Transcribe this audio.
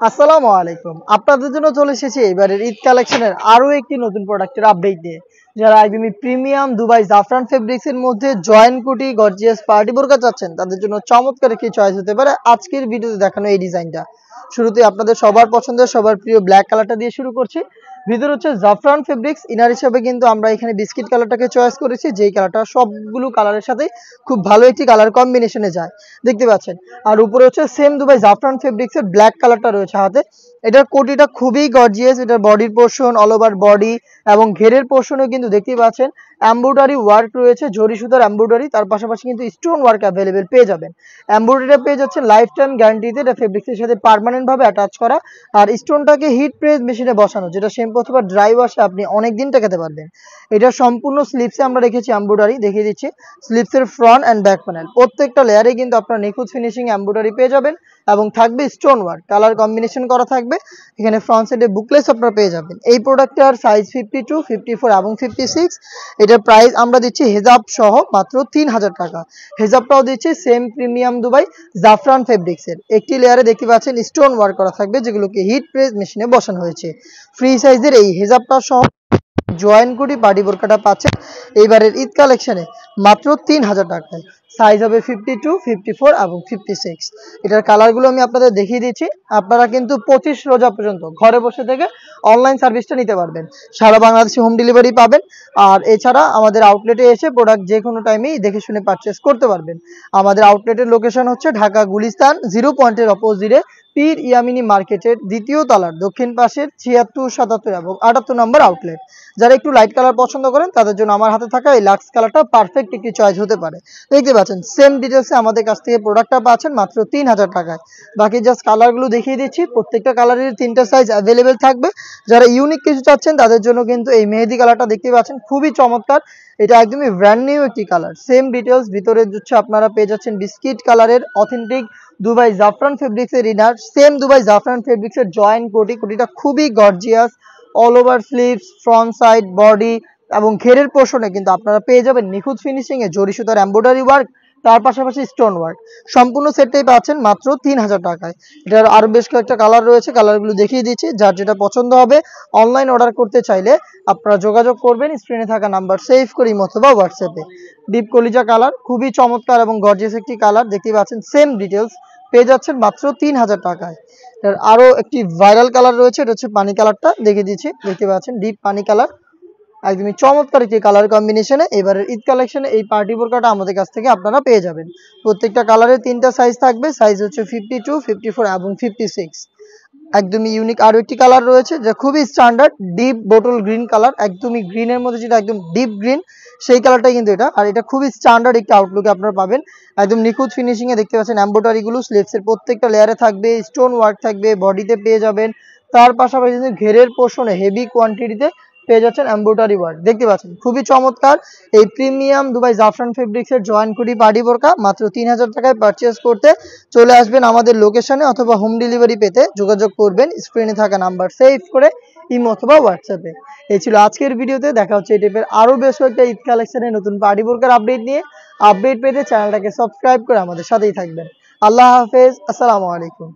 আসসালামু আলাইকুম। আপনাদের জন্য চলে এসেছি এবারের ঈদ কালেকশনের আরো একটি নতুন প্রোডাক্টের আপডেট নিয়ে। যারা একদমই প্রিমিয়াম দুবাই জাফরান ফেব্রিক্স এর মধ্যে জয়েন্ট কুটি গর্জিয়াস পার্টি বোরকা চাচ্ছেন, তাদের জন্য চমৎকার একটি চয়েস হতে পারে আজকের ভিডিওতে দেখানো এই ডিজাইনটা। শুরুতে আপনাদের সবার পছন্দের সবার প্রিয় ব্ল্যাক কালারটা দিয়ে শুরু করছি। ভিতরে হচ্ছে জাফরান ফেব্রিক্স, ইনার হিসেবে কিন্তু আমরা এখানে বিস্কিট কালারটাকে চয়েস করেছি, যেই কালারটা সবগুলো কালারের সাথে খুব ভালো একটি কালার কম্বিনেশনে যায়, দেখতে পাচ্ছেন। আর উপরে হচ্ছে সেম দুবাই জাফরান ফেব্রিক্স এর ব্ল্যাক কালারটা রয়েছে হাতে। এটার কোটিটা খুবই গর্জিয়াস, এটার বডির পোর্শন অল ওভার বডি এবং ঘেরের পোর্শনও কিন্তু দেখতেই পাচ্ছেন এমব্রয়ডারি ওয়ার্ক রয়েছে, জরি সুতার এমব্রয়ডারি, তার পাশাপাশি কিন্তু স্টোন ওয়ার্ক অ্যাভেলেবেল পেয়ে যাবেন। এমব্রয়ডারিটা পেয়ে যাচ্ছেন লাইফ টাইম গ্যারান্টিতে, এটা ফেব্রিক্সের সাথে পার্মানেন্ট ভাবে অ্যাটাচ করা। আর স্টোনটাকে হিট প্রেস মেশিনে বসানো, যেটা শ্যাম্পু অথবা ড্রাই ওয়াশে আপনি অনেক দিন টেকাতে পারবেন। এটা সম্পূর্ণ স্লিপসে আমরা রেখেছি এমব্রয়ডারি, দেখিয়ে দিচ্ছি। স্লিপসের ফ্রন্ট অ্যান্ড ব্যাক প্যানেল প্রত্যেকটা লেয়ারে কিন্তু আপনার নিখুঁত ফিনিশিং এমব্রয়ডারি পেয়ে যাবেন এবং থাকবে স্টোন ওয়ার্ক, কালার কম্বিনেশন করা থাকবে। এখানে ফ্রন্ট সাইডে বুকলেস আপনারা পেয়ে যাবেন। এই প্রোডাক্টটার সাইজ 52, 54 এবং 56। এটার প্রাইস আমরা দিচ্ছি হেজাব সহ মাত্র 3000 টাকা। হেজাবটাও দিচ্ছি সেম প্রিমিয়াম দুবাই জাফরান ফেব্রিক্সের। একটি লেয়ারে দেখতে পাচ্ছেন স্টোন ওয়ার্ক করা থাকবে, যেগুলোকে হিট প্রেস মেশিনে বসানো হয়েছে। ফ্রি সাইজের এই হেজাবটা সহ জয়েন্ট কুটি পার্টি বোরকাটা পাচ্ছেন এইবারের ঈদ কালেকশনে মাত্র 3000 টাকায়। সাইজ হবে 52, 54 এবং 56। এটার কালারগুলো আমি আপনাদের দেখিয়ে দিচ্ছি। আপনারা কিন্তু 25 রোজা পর্যন্ত ঘরে বসে থেকে অনলাইন সার্ভিসটা নিতে পারবেন, সারা বাংলাদেশে হোম ডেলিভারি পাবেন। আর এছাড়া আমাদের আউটলেটে এসে প্রোডাক্ট যে কোনো টাইমেই দেখে শুনে পারচেস করতে পারবেন। আমাদের আউটলেটের লোকেশন হচ্ছে ঢাকা গুলিস্তান 0 পয়েন্টের অপোজিটে পীর ইয়ামিনী মার্কেটের দ্বিতীয় তলার দক্ষিণ পাশের 76, 77 এবং 78 নম্বর আউটলেট। যারা একটু লাইট কালার পছন্দ করেন তাদের জন্য আমার হাতে থাকা এই লাক্স কালারটা পারফেক্ট একটি চয়েস হতে পারে। দেখতে পাচ্ছেন সেম ডিটেলসে আমাদের কাছ থেকে প্রোডাক্টটা পাচ্ছেন মাত্র 3000 টাকায়। বাকি জাস্ট কালারগুলো দেখিয়ে দিচ্ছি। প্রত্যেকটা কালারের 3টা সাইজ অ্যাভেলেবেল থাকবে। যারা ইউনিক কিছু চাচ্ছেন তাদের জন্য কিন্তু এই মেহেদি কালারটা দেখতে পাচ্ছেন, খুবই চমৎকার। এটা একদমই ব্র্যান্ড নিউ একটি কালার। সেম ডিটেলস ভিতরে হচ্ছে আপনারা পেয়ে যাচ্ছেন বিস্কিট কালারের অথেন্টিক দুবাই জাফরান ফেব্রিক্সের ইনার, সেম দুবাই জাফরান ফেব্রিক্সের জয়েন্ট কোটি। কোটিটা খুবই gorgeous, all over sleeves, front side, body এবং ঘেরের পোর্শনে কিন্তু আপনারা পেয়ে যাবেন নিখুঁত ফিনিশিং এ জরি সুতার এমব্রয়ডারি ওয়ার্ক, তার পাশাপাশি স্টোন ওয়ার্ক। সম্পূর্ণ সেটটাই পাচ্ছেন মাত্র 3000 টাকায়। এটার আরো বেশ কয়েকটা কালার রয়েছে, কালারগুলো দেখিয়ে দিচ্ছি। যার যেটা পছন্দ হবে অনলাইন অর্ডার করতে চাইলে আপনারা যোগাযোগ করবেন স্ক্রিনে থাকা নাম্বার সেভ করে অথবা হোয়াটসঅ্যাপে। ডিপ কলিজা কালার, খুবই চমৎকার এবং গর্জিয়াস একটি কালার, দেখতে পাচ্ছেন সেম ডিটেলস পেয়ে যাচ্ছেন মাত্র 3000 টাকায়। এর আরো একটি ভাইরাল কালার রয়েছে, এটা হচ্ছে পানি কালারটা, দেখিয়ে দিচ্ছি। দেখতে পাচ্ছেন ডিপ পানি কালার, একদমই চমৎকার একটি কালার কম্বিনেশনে এবারের ঈদ কালেকশনে এই পার্টি বোরকাটা আমাদের কাছ থেকে আপনারা পেয়ে যাবেন। প্রত্যেকটা কালারের 3টা সাইজ থাকবে, সাইজ হচ্ছে 52, 54 এবং 56। একদমই ইউনিক আরো একটি কালার রয়েছে যা খুবই standard, deep bottle green colour, একদমই গ্রিনের মধ্যে যেটা একদম ডিপ গ্রিন সেই কালারটাই কিন্তু এটা। আর এটা খুবই স্ট্যান্ডার্ড একটি আউটলুকে আপনারা পাবেন, একদম নিখুঁত ফিনিশিং এ। দেখতে পাচ্ছেন এমব্রয়ডারি গুলো স্লিভসের প্রত্যেকটা লেয়ারে থাকবে, স্টোন ওয়ার্ক থাকবে, বডিতে পেয়ে যাবেন। তার পাশাপাশি ঘেরের পোর্শনে হেভি কোয়ান্টিটিতে পেয়ে যাচ্ছেন এমব্রয়ডারি ওয়ার্ক, দেখতে পাচ্ছেন খুবই চমৎকার। এই প্রিমিয়াম দুবাই জাফরান ফেব্রিক্সের জয়েন্ট কুটি পার্টি বোরকা মাত্র 3000 টাকায় পারচেস করতে চলে আসবেন আমাদের লোকেশনে অথবা হোম ডেলিভারি পেতে যোগাযোগ করবেন স্ক্রিনে থাকা নাম্বার সেভ করে ইমো অথবা হোয়াটসঅ্যাপে। এই ছিল আজকের ভিডিওতে। দেখা হচ্ছে এই টাইপের আরো বেশ কয়েকটা ঈদ কালেকশনের নতুন পার্টি বোরকার আপডেট নিয়ে। আপডেট পেতে চ্যানেলটাকে সাবস্ক্রাইব করে আমাদের সাথেই থাকবেন। আল্লাহ হাফেজ, আসসালামু আলাইকুম।